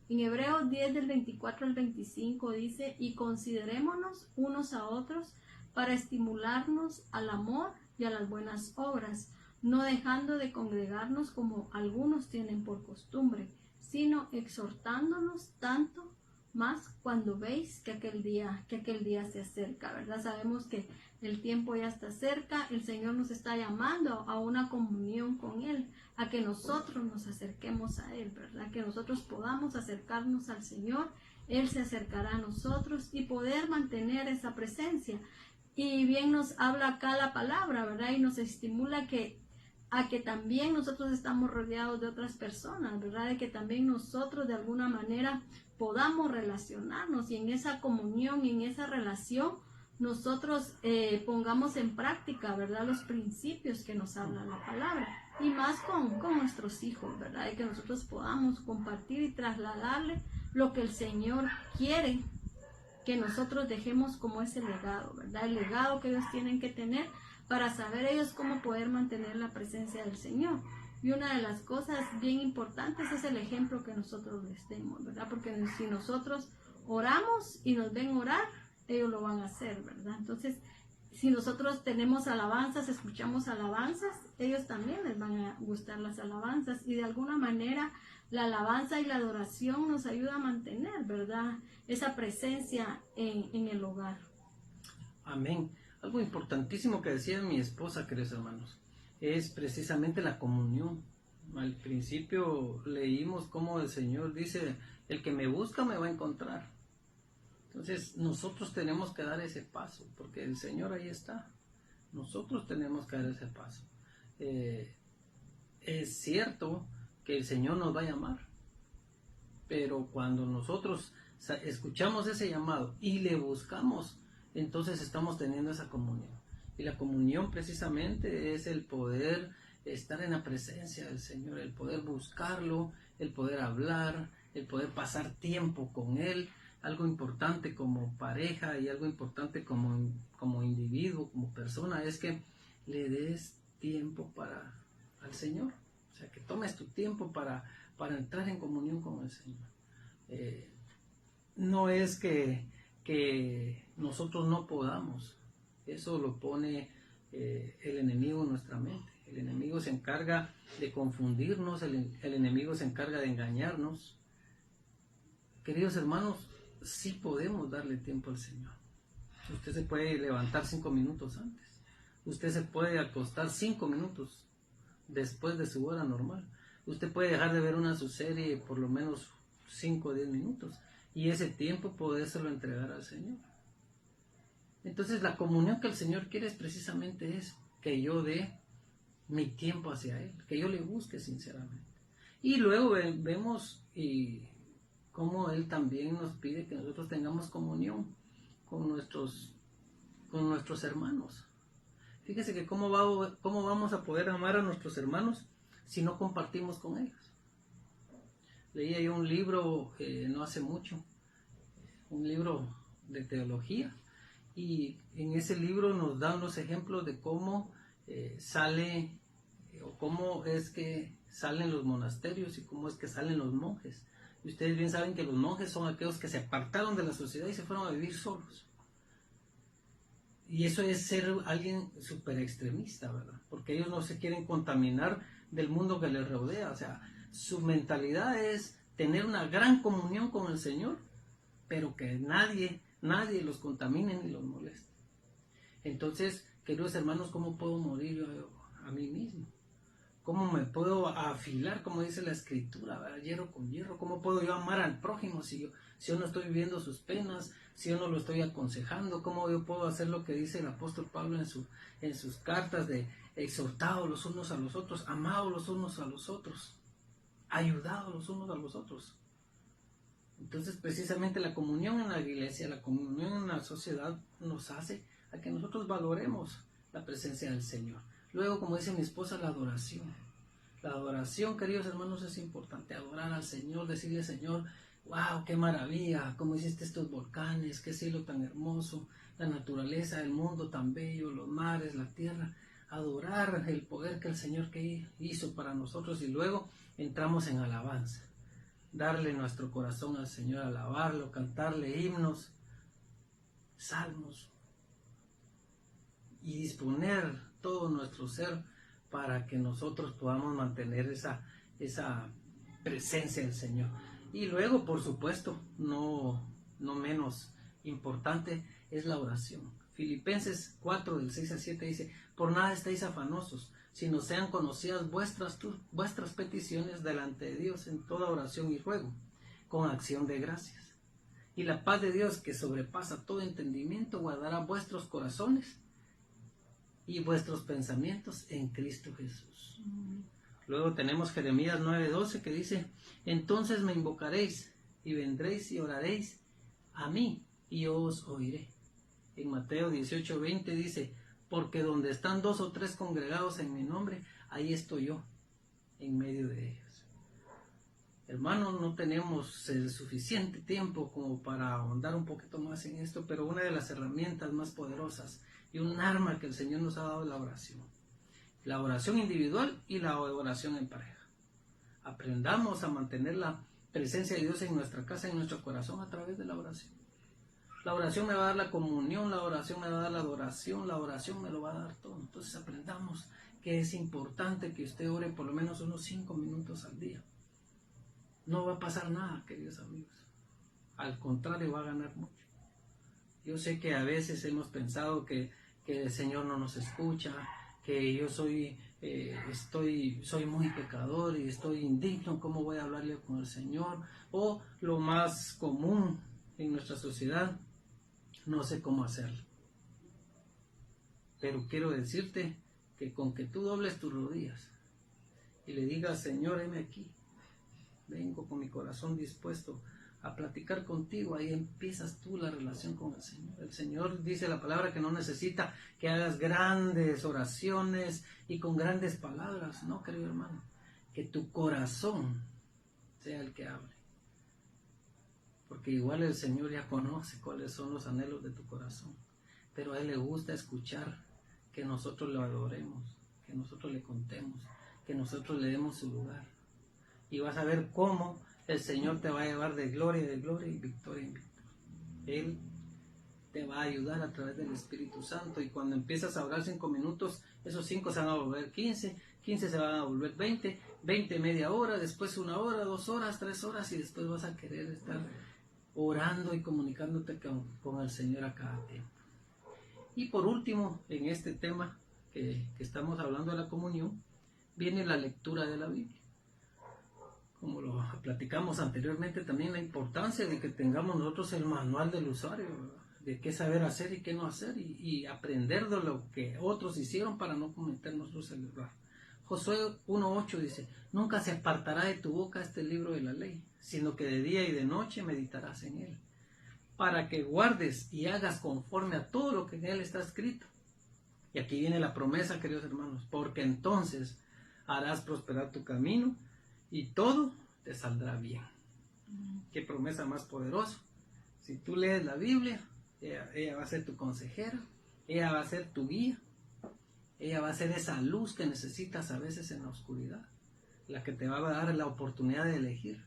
En Hebreos 10 del 24 al 25 dice, y considerémonos unos a otros para estimularnos al amor y a las buenas obras, no dejando de congregarnos como algunos tienen por costumbre, sino exhortándonos tanto más cuando veis que aquel día se acerca, ¿verdad? Sabemos que el tiempo ya está cerca, el Señor nos está llamando a una comunión con Él, a que nosotros nos acerquemos a Él, ¿verdad? Que nosotros podamos acercarnos al Señor, Él se acercará a nosotros y poder mantener esa presencia. Y bien nos habla acá la palabra, ¿verdad? Y nos estimula a que también nosotros estamos rodeados de otras personas, ¿verdad? De que también nosotros de alguna manera podamos relacionarnos y en esa comunión y en esa relación nosotros pongamos en práctica, ¿verdad?, los principios que nos habla la palabra y más con nuestros hijos, ¿verdad? Y que nosotros podamos compartir y trasladarle lo que el Señor quiere que nosotros dejemos como ese legado, ¿verdad? El legado que ellos tienen que tener para saber ellos cómo poder mantener la presencia del Señor. Y una de las cosas bien importantes es el ejemplo que nosotros les demos, ¿verdad? Porque si nosotros oramos y nos ven orar, ellos lo van a hacer, ¿verdad? Entonces, si nosotros tenemos alabanzas, escuchamos alabanzas, ellos también les van a gustar las alabanzas. Y de alguna manera, la alabanza y la adoración nos ayuda a mantener, ¿verdad?, esa presencia en el hogar. Amén. Algo importantísimo que decía mi esposa, queridos hermanos, es precisamente la comunión. Al principio leímos cómo el Señor dice, el que me busca me va a encontrar. Entonces nosotros tenemos que dar ese paso, porque el Señor ahí está. Nosotros tenemos que dar ese paso. Es cierto que el Señor nos va a llamar, pero cuando nosotros escuchamos ese llamado y le buscamos, entonces estamos teniendo esa comunión. Y la comunión precisamente es el poder estar en la presencia del Señor, el poder buscarlo, el poder hablar, el poder pasar tiempo con Él. Algo importante como pareja y algo importante como individuo, como persona, es que le des tiempo al Señor. O sea, que tomes tu tiempo para entrar en comunión con el Señor. No es que nosotros no podamos. Eso lo pone el enemigo en nuestra mente. El enemigo se encarga de confundirnos, el enemigo se encarga de engañarnos. Queridos hermanos, sí podemos darle tiempo al Señor. Usted se puede levantar 5 minutos antes. Usted se puede acostar 5 minutos después de su hora normal. Usted puede dejar de ver su serie por lo menos 5 o 10 minutos. Y ese tiempo podérselo entregar al Señor. Entonces la comunión que el Señor quiere es precisamente eso, que yo dé mi tiempo hacia Él, que yo le busque sinceramente. Y luego vemos cómo Él también nos pide que nosotros tengamos comunión con nuestros hermanos. Fíjese que cómo vamos a poder amar a nuestros hermanos si no compartimos con ellos. Leía yo un libro no hace mucho, un libro de teología, y en ese libro nos dan los ejemplos de cómo cómo es que salen los monasterios y cómo es que salen los monjes. Y ustedes bien saben que los monjes son aquellos que se apartaron de la sociedad y se fueron a vivir solos. Y eso es ser alguien súper extremista, ¿verdad? Porque ellos no se quieren contaminar del mundo que les rodea. O sea, su mentalidad es tener una gran comunión con el Señor, pero que nadie los contamine ni los moleste. Entonces, queridos hermanos, ¿cómo puedo morir yo a mí mismo? ¿Cómo me puedo afilar, como dice la Escritura, ¿verdad? Hierro con hierro? ¿Cómo puedo yo amar al prójimo si yo no estoy viviendo sus penas, si yo no lo estoy aconsejando? ¿Cómo yo puedo hacer lo que dice el apóstol Pablo en sus cartas de exhortados los unos a los otros, amados los unos a los otros, ayudados los unos a los otros? Entonces, precisamente la comunión en la iglesia, la comunión en la sociedad nos hace a que nosotros valoremos la presencia del Señor. Luego, como dice mi esposa, la adoración. La adoración, queridos hermanos, es importante. Adorar al Señor, decirle, Señor, wow, qué maravilla, cómo hiciste estos volcanes, qué cielo tan hermoso, la naturaleza, el mundo tan bello, los mares, la tierra. Adorar el poder que el Señor que hizo para nosotros, y luego entramos en alabanza. Darle nuestro corazón al Señor, alabarlo, cantarle himnos, salmos, y disponer todo nuestro ser para que nosotros podamos mantener esa presencia del Señor. Y luego, por supuesto, no menos importante, es la oración. Filipenses 4, del 6 al 7 dice: por nada estéis afanosos, sino sean conocidas vuestras peticiones delante de Dios en toda oración y ruego, con acción de gracias. Y la paz de Dios, que sobrepasa todo entendimiento, guardará vuestros corazones y vuestros pensamientos en Cristo Jesús. Luego tenemos Jeremías 9:12 que dice: entonces me invocaréis y vendréis y oraréis a mí y yo os oiré. En Mateo 18:20 dice: porque donde están 2 o 3 congregados en mi nombre, ahí estoy yo en medio de ellos. Hermanos, no tenemos el suficiente tiempo como para ahondar un poquito más en esto, pero una de las herramientas más poderosas y un arma que el Señor nos ha dado es la oración. La oración individual y la oración en pareja. Aprendamos a mantener la presencia de Dios en nuestra casa, en nuestro corazón, a través de la oración. La oración me va a dar la comunión, la oración me va a dar la adoración, la oración me lo va a dar todo. Entonces aprendamos que es importante que usted ore por lo menos unos 5 minutos al día. No va a pasar nada, queridos amigos. Al contrario, va a ganar mucho. Yo sé que a veces hemos pensado que el Señor no nos escucha, que yo soy muy pecador y estoy indigno, ¿cómo voy a hablarle con el Señor? O lo más común en nuestra sociedad, no sé cómo hacerlo. Pero quiero decirte que con que tú dobles tus rodillas y le digas: Señor, heme aquí, vengo con mi corazón dispuesto a platicar contigo, ahí empiezas tú la relación con el Señor. El Señor dice la palabra que no necesita que hagas grandes oraciones y con grandes palabras, no, querido hermano, que tu corazón sea el que hable. Porque igual el Señor ya conoce cuáles son los anhelos de tu corazón, pero a Él le gusta escuchar que nosotros lo adoremos, que nosotros le contemos, que nosotros le demos su lugar. Y vas a ver cómo el Señor te va a llevar de gloria y victoria en victoria. Él te va a ayudar a través del Espíritu Santo, y cuando empiezas a orar 5 minutos, esos 5 se van a volver 15, 15 se van a volver 20, 20 media hora, después 1 hora, 2 horas, 3 horas, y después vas a querer estar orando y comunicándote con el Señor a cada tiempo. Y por último, en este tema que estamos hablando de la comunión, viene la lectura de la Biblia. Como lo platicamos anteriormente, también la importancia de que tengamos nosotros el manual del usuario. de qué saber hacer y qué no hacer, y aprender de lo que otros hicieron para no cometer nosotros el error. Josué 1:8 dice: nunca se apartará de tu boca este libro de la ley, sino que de día y de noche meditarás en él, para que guardes y hagas conforme a todo lo que en él está escrito. Y aquí viene la promesa, queridos hermanos: porque entonces harás prosperar tu camino y todo te saldrá bien. Qué promesa más poderosa. Si tú lees la Biblia, ella va a ser tu consejera, ella va a ser tu guía, ella va a ser esa luz que necesitas a veces en la oscuridad, la que te va a dar la oportunidad de elegir.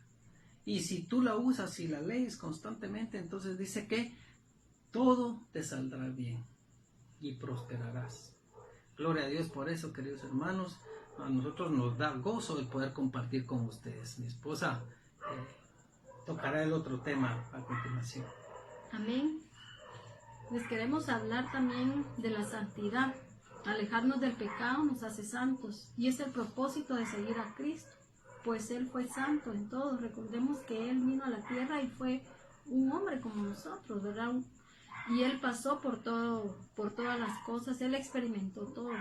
Y si tú la usas y la lees constantemente, entonces dice que todo te saldrá bien y prosperarás. Gloria a Dios por eso, queridos hermanos. A nosotros nos da gozo el poder compartir con ustedes. Mi esposa tocará el otro tema a continuación. Amén. Les queremos hablar también de la santidad. Alejarnos del pecado nos hace santos, y es el propósito de seguir a Cristo, pues Él fue santo en todo. Recordemos que Él vino a la tierra y fue un hombre como nosotros, ¿verdad? Y Él pasó por todas las cosas, Él experimentó todo.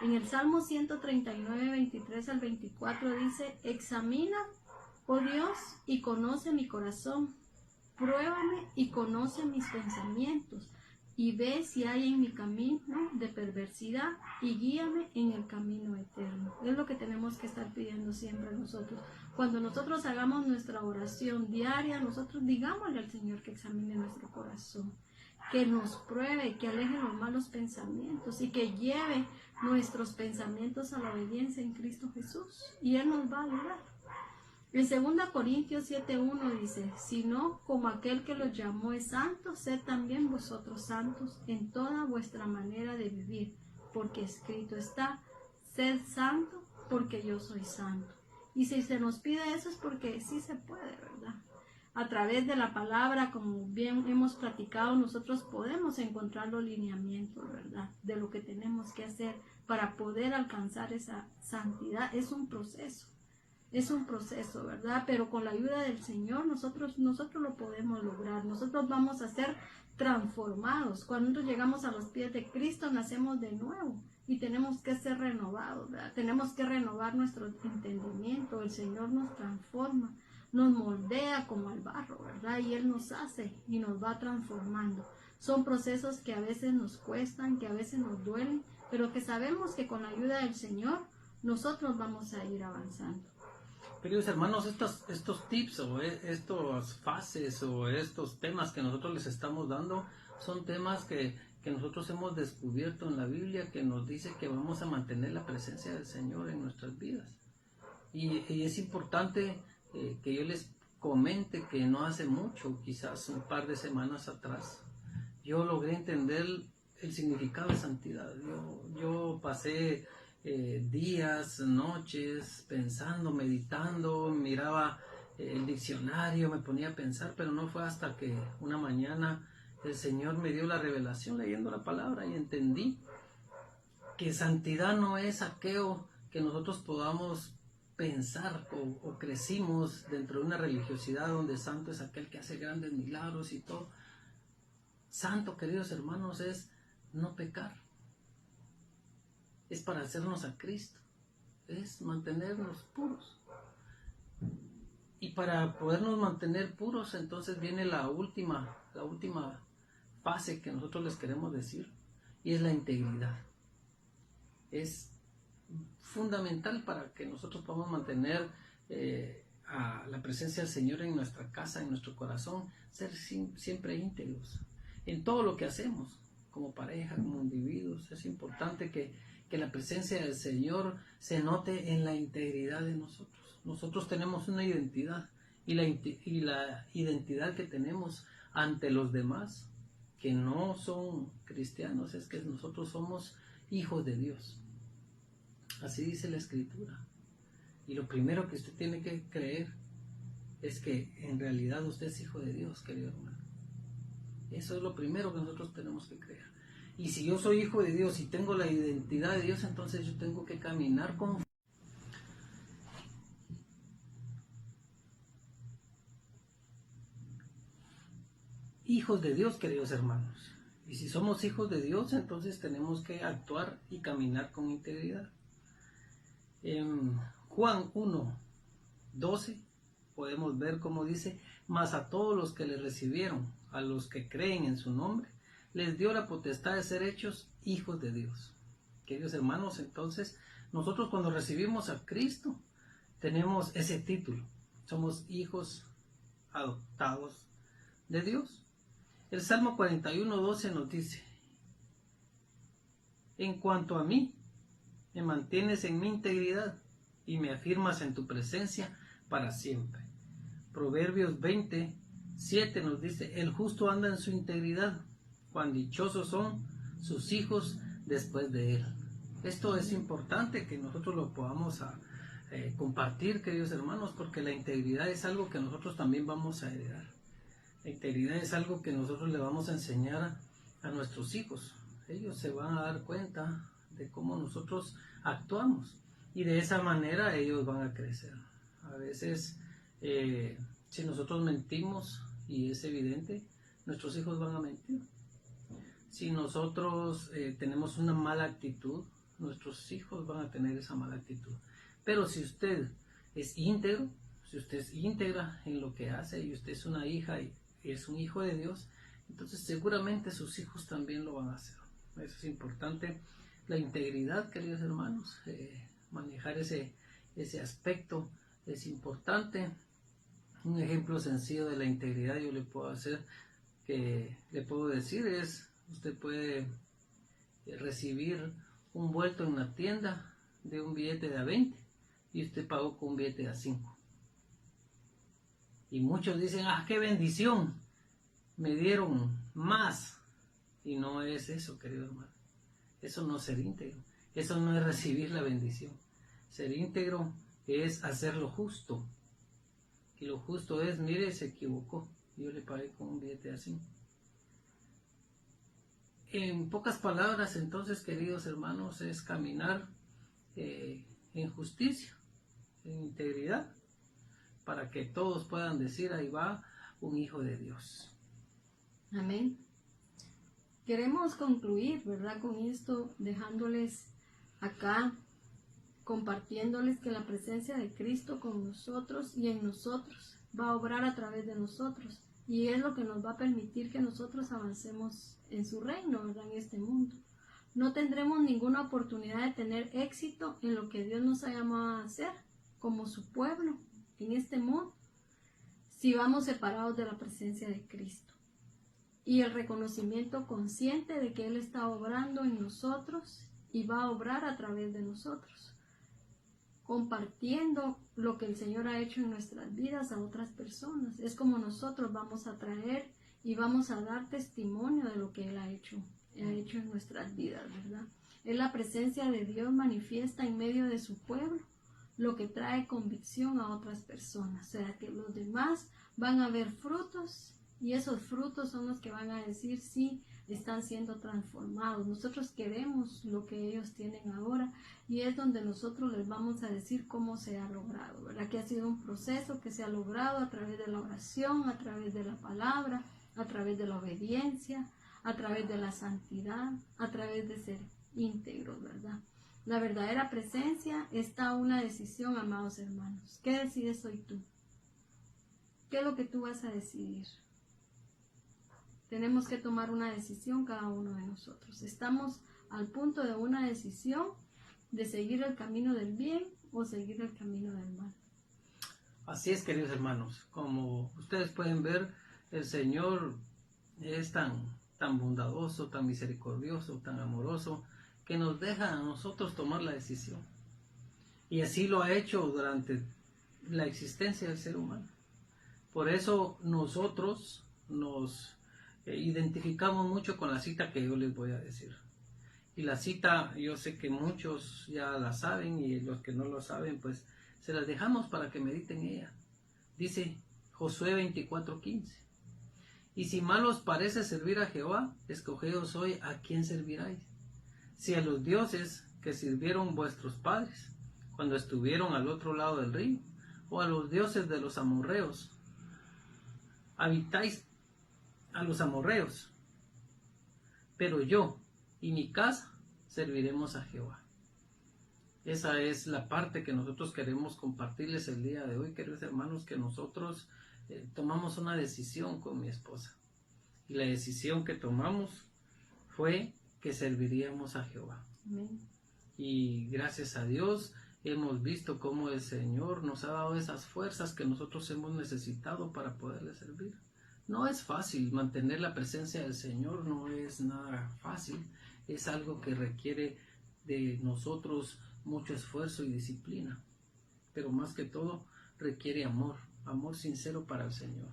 En el Salmo 139, 23 al 24 dice: examina, oh Dios, y conoce mi corazón, pruébame y conoce mis pensamientos, y ve si hay en mi camino de perversidad, y guíame en el camino eterno. Es lo que tenemos que estar pidiendo siempre nosotros. Cuando nosotros hagamos nuestra oración diaria, nosotros digámosle al Señor que examine nuestro corazón, que nos pruebe, que aleje los malos pensamientos y que lleve nuestros pensamientos a la obediencia en Cristo Jesús, y Él nos va a ayudar. En 2 Corintios 7:1 dice: sino como aquel que los llamó es santo, sed también vosotros santos en toda vuestra manera de vivir, porque escrito está: sed santo, porque yo soy santo. Y si se nos pide eso es porque sí se puede, ¿verdad? A través de la palabra, como bien hemos platicado, nosotros podemos encontrar los lineamientos, ¿verdad?, de lo que tenemos que hacer para poder alcanzar esa santidad. Es un proceso, ¿verdad? Pero con la ayuda del Señor nosotros lo podemos lograr. Nosotros vamos a ser transformados. Cuando nosotros llegamos a los pies de Cristo, nacemos de nuevo y tenemos que ser renovados, ¿verdad? Tenemos que renovar nuestro entendimiento. El Señor nos transforma, nos moldea como al barro, ¿verdad? Y Él nos hace y nos va transformando. Son procesos que a veces nos cuestan, que a veces nos duelen, pero que sabemos que con la ayuda del Señor nosotros vamos a ir avanzando. Queridos hermanos, estos tips o estas fases o estos temas que nosotros les estamos dando son temas que nosotros hemos descubierto en la Biblia, que nos dice que vamos a mantener la presencia del Señor en nuestras vidas. Y es importante que yo les comente que no hace mucho, quizás un par de semanas atrás, yo logré entender el significado de santidad. Yo pasé días, noches pensando, meditando, miraba el diccionario, me ponía a pensar, pero no fue hasta que una mañana el Señor me dio la revelación leyendo la palabra y entendí que santidad no es aquello que nosotros podamos pensar o crecimos dentro de una religiosidad donde santo es aquel que hace grandes milagros y todo. Santo, queridos hermanos, es no pecar. Es parecernos a Cristo, es mantenernos puros. Y para podernos mantener puros, entonces viene la última fase que nosotros les queremos decir, y es la integridad. Es fundamental para que nosotros podamos mantener a la presencia del Señor en nuestra casa, en nuestro corazón, ser siempre íntegros en todo lo que hacemos, como pareja, como individuos. Es importante que la presencia del Señor se note en la integridad de nosotros. Nosotros tenemos una identidad, y la identidad que tenemos ante los demás que no son cristianos es que nosotros somos hijos de Dios. Así dice la Escritura. Y lo primero que usted tiene que creer es que en realidad usted es hijo de Dios, querido hermano. Eso es lo primero que nosotros tenemos que creer. Y si yo soy hijo de Dios y tengo la identidad de Dios, entonces yo tengo que caminar con... hijos de Dios, queridos hermanos. Y si somos hijos de Dios, entonces tenemos que actuar y caminar con integridad. En Juan 1:12 podemos ver cómo dice: mas a todos los que le recibieron, a los que creen en su nombre, les dio la potestad de ser hechos hijos de Dios. Queridos hermanos, entonces nosotros cuando recibimos a Cristo tenemos ese título. Somos hijos adoptados de Dios. El Salmo 41:12 nos dice: en cuanto a mí, me mantienes en mi integridad y me afirmas en tu presencia para siempre. Proverbios 20:7 nos dice: el justo anda en su integridad, cuán dichosos son sus hijos después de él. Esto es importante que nosotros lo podamos compartir, queridos hermanos, porque la integridad es algo que nosotros también vamos a heredar. La integridad es algo que nosotros le vamos a enseñar a nuestros hijos. Ellos se van a dar cuenta de cómo nosotros actuamos y de esa manera ellos van a crecer. A veces, si nosotros mentimos, y es evidente, nuestros hijos van a mentir. Si nosotros tenemos una mala actitud, nuestros hijos van a tener esa mala actitud. Pero si usted es íntegro, si usted es íntegra en lo que hace y usted es una hija y es un hijo de Dios, entonces seguramente sus hijos también lo van a hacer. Eso es importante, la integridad, queridos hermanos, manejar ese aspecto es importante. Un ejemplo sencillo de la integridad yo le puedo decir es: usted puede recibir un vuelto en una tienda de un billete de a 20 y usted pagó con un billete de a 5. Y muchos dicen: ¡ah, qué bendición! Me dieron más. Y no es eso, querido hermano. Eso no es ser íntegro. Eso no es recibir la bendición. Ser íntegro es hacer lo justo. Y lo justo es: mire, se equivocó, yo le pagué con un billete de a 5. En pocas palabras, entonces, queridos hermanos, es caminar en justicia, en integridad, para que todos puedan decir: ahí va un hijo de Dios. Amén. Queremos concluir, ¿verdad?, con esto, dejándoles acá, compartiéndoles que la presencia de Cristo con nosotros y en nosotros va a obrar a través de nosotros. Y es lo que nos va a permitir que nosotros avancemos en su reino, ¿verdad?, en este mundo. No tendremos ninguna oportunidad de tener éxito en lo que Dios nos ha llamado a hacer, como su pueblo, en este mundo, si vamos separados de la presencia de Cristo. Y el reconocimiento consciente de que Él está obrando en nosotros y va a obrar a través de nosotros, compartiendo lo que el Señor ha hecho en nuestras vidas a otras personas. Es como nosotros vamos a traer y vamos a dar testimonio de lo que Él ha hecho en nuestras vidas, ¿verdad? Es la presencia de Dios manifiesta en medio de su pueblo, lo que trae convicción a otras personas. O sea, que los demás van a ver frutos y esos frutos son los que van a decir: sí, están siendo transformados. Nosotros queremos lo que ellos tienen ahora y es donde nosotros les vamos a decir cómo se ha logrado, ¿verdad? Que ha sido un proceso que se ha logrado a través de la oración, a través de la palabra, a través de la obediencia, a través de la santidad, a través de ser íntegros, ¿verdad? La verdadera presencia está a una decisión, amados hermanos. ¿Qué decides hoy tú? ¿Qué es lo que tú vas a decidir? Tenemos que tomar una decisión cada uno de nosotros. Estamos al punto de una decisión de seguir el camino del bien o seguir el camino del mal. Así es, queridos hermanos. Como ustedes pueden ver, el Señor es tan bondadoso, tan misericordioso, tan amoroso, que nos deja a nosotros tomar la decisión. Y así lo ha hecho durante la existencia del ser humano. Por eso nosotros nos identificamos mucho con la cita que yo les voy a decir. Y la cita, yo sé que muchos ya la saben, y los que no lo saben, pues se las dejamos para que mediten en ella. Dice Josué 24:15: y si mal os parece servir a Jehová, escogeos hoy a quién serviráis. Si a los dioses que sirvieron vuestros padres cuando estuvieron al otro lado del río, o a los dioses de los amorreos, a los amorreos, pero yo y mi casa serviremos a Jehová. Esa es la parte que nosotros queremos compartirles el día de hoy, queridos hermanos, que nosotros tomamos una decisión con mi esposa. Y la decisión que tomamos fue que serviríamos a Jehová. Amén. Y gracias a Dios hemos visto cómo el Señor nos ha dado esas fuerzas que nosotros hemos necesitado para poderle servir. No es fácil mantener la presencia del Señor, no es nada fácil. Es algo que requiere de nosotros mucho esfuerzo y disciplina. Pero más que todo requiere amor, amor sincero para el Señor.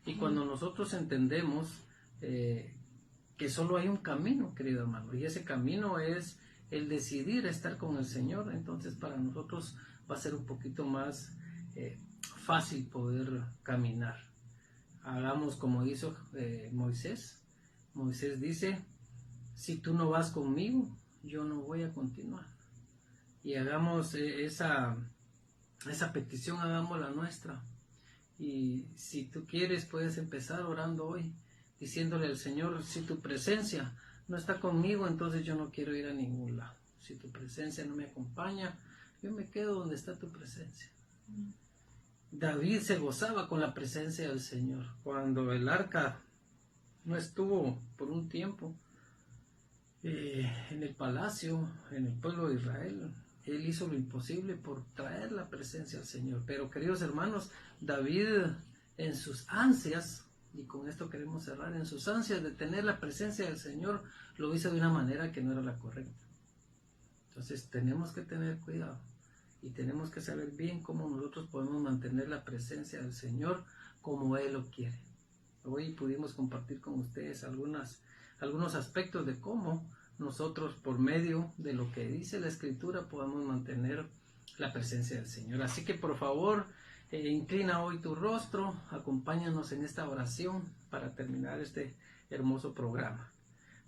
Y cuando nosotros entendemos que solo hay un camino, querido hermano, y ese camino es el decidir estar con el Señor, entonces para nosotros va a ser un poquito más fácil poder caminar. Hagamos como hizo Moisés. Moisés dice: si tú no vas conmigo, yo no voy a continuar. Y hagamos esa petición, hagamos la nuestra. Y si tú quieres, puedes empezar orando hoy, diciéndole al Señor: si tu presencia no está conmigo, entonces yo no quiero ir a ningún lado. Si tu presencia no me acompaña, yo me quedo donde está tu presencia. David se gozaba con la presencia del Señor. Cuando el arca no estuvo por un tiempo en el palacio, en el pueblo de Israel, él hizo lo imposible por traer la presencia del Señor. Pero, queridos hermanos, David, en sus ansias, y con esto queremos cerrar, en sus ansias de tener la presencia del Señor, lo hizo de una manera que no era la correcta. Entonces tenemos que tener cuidado y tenemos que saber bien cómo nosotros podemos mantener la presencia del Señor como Él lo quiere. Hoy pudimos compartir con ustedes algunos aspectos de cómo nosotros, por medio de lo que dice la Escritura, podemos mantener la presencia del Señor. Así que por favor, inclina hoy tu rostro, acompáñanos en esta oración para terminar este hermoso programa.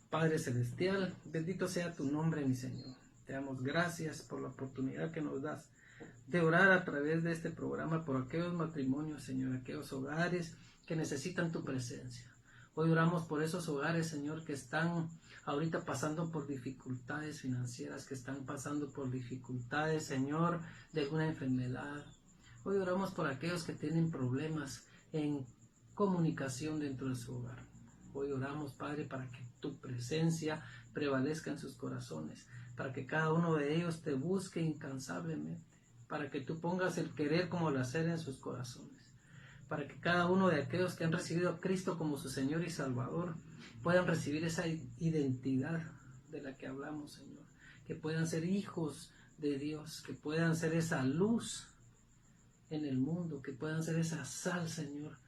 Padre Celestial, bendito sea tu nombre, mi Señor. Te damos gracias por la oportunidad que nos das de orar a través de este programa por aquellos matrimonios, Señor, aquellos hogares que necesitan tu presencia. Hoy oramos por esos hogares, Señor, que están ahorita pasando por dificultades financieras, que están pasando por dificultades, Señor, de alguna enfermedad. Hoy oramos por aquellos que tienen problemas en comunicación dentro de su hogar. Hoy oramos, Padre, para que tu presencia prevalezca en sus corazones, para que cada uno de ellos te busque incansablemente, para que tú pongas el querer como el hacer en sus corazones, para que cada uno de aquellos que han recibido a Cristo como su Señor y Salvador puedan recibir esa identidad de la que hablamos, Señor, que puedan ser hijos de Dios, que puedan ser esa luz en el mundo, que puedan ser esa sal, Señor,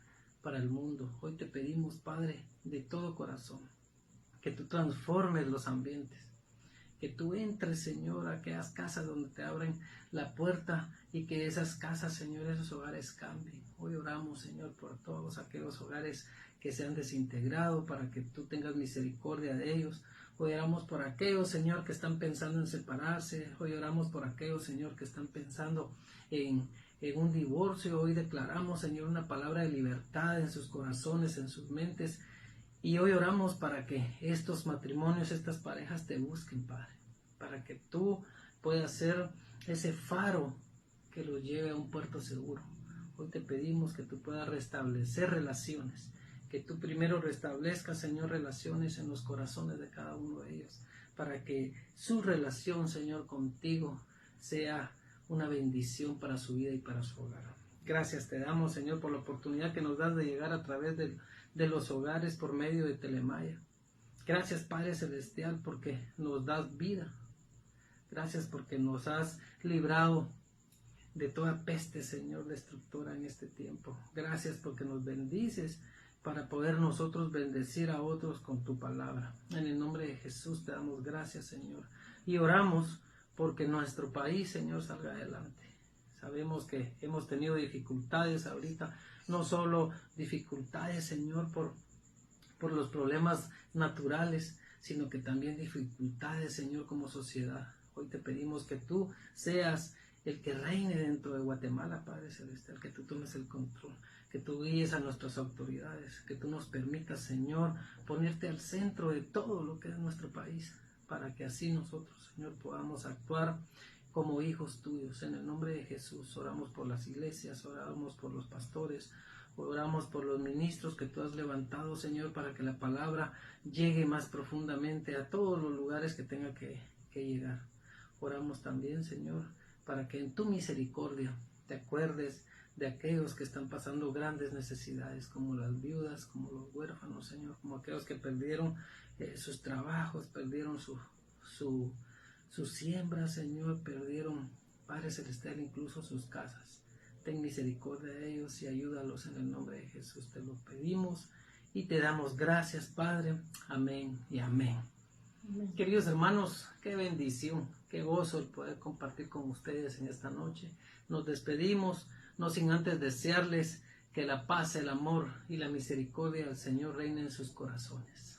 para el mundo. Hoy te pedimos, Padre, de todo corazón, que tú transformes los ambientes, que tú entres, Señor, a aquellas casas donde te abren la puerta y que esas casas, Señor, esos hogares cambien. Hoy oramos, Señor, por todos aquellos hogares que se han desintegrado, para que tú tengas misericordia de ellos. Hoy oramos por aquellos, Señor, que están pensando en separarse. Hoy oramos por aquellos, Señor, que están pensando en un divorcio. Hoy declaramos, Señor, una palabra de libertad en sus corazones, en sus mentes. Y hoy oramos para que estos matrimonios, estas parejas te busquen, Padre, para que tú puedas ser ese faro que los lleve a un puerto seguro. Hoy te pedimos que tú puedas restablecer relaciones, que tú primero restablezcas, Señor, relaciones en los corazones de cada uno de ellos, para que su relación, Señor, contigo sea una bendición para su vida y para su hogar. Gracias te damos, Señor, por la oportunidad que nos das de llegar a través de los hogares por medio de Telemaya. Gracias, Padre Celestial, porque nos das vida. Gracias porque nos has librado de toda peste, Señor, destructora en este tiempo. Gracias porque nos bendices para poder nosotros bendecir a otros con tu palabra. En el nombre de Jesús te damos gracias, Señor. Y oramos porque nuestro país, Señor, salga adelante. Sabemos que hemos tenido dificultades ahorita, no solo dificultades, Señor, por los problemas naturales, sino que también dificultades, Señor, como sociedad. Hoy te pedimos que tú seas el que reine dentro de Guatemala, Padre Celestial, que tú tomes el control, que tú guíes a nuestras autoridades, que tú nos permitas, Señor, ponerte al centro de todo lo que es nuestro país, para que así nosotros, Señor, podamos actuar como hijos tuyos. En el nombre de Jesús oramos por las iglesias, oramos por los pastores, oramos por los ministros que tú has levantado, Señor, para que la palabra llegue más profundamente a todos los lugares que tenga que llegar. Oramos también, Señor, para que en tu misericordia te acuerdes de aquellos que están pasando grandes necesidades, como las viudas, como los huérfanos, Señor, como aquellos que perdieron sus trabajos, perdieron su siembra, Señor, perdieron, Padre Celestial, incluso sus casas. Ten misericordia de ellos y ayúdalos en el nombre de Jesús. Te lo pedimos y te damos gracias, Padre. Amén y amén. Amén. Queridos hermanos, qué bendición, qué gozo el poder compartir con ustedes en esta noche. Nos despedimos, no sin antes desearles que la paz, el amor y la misericordia del Señor reinen en sus corazones.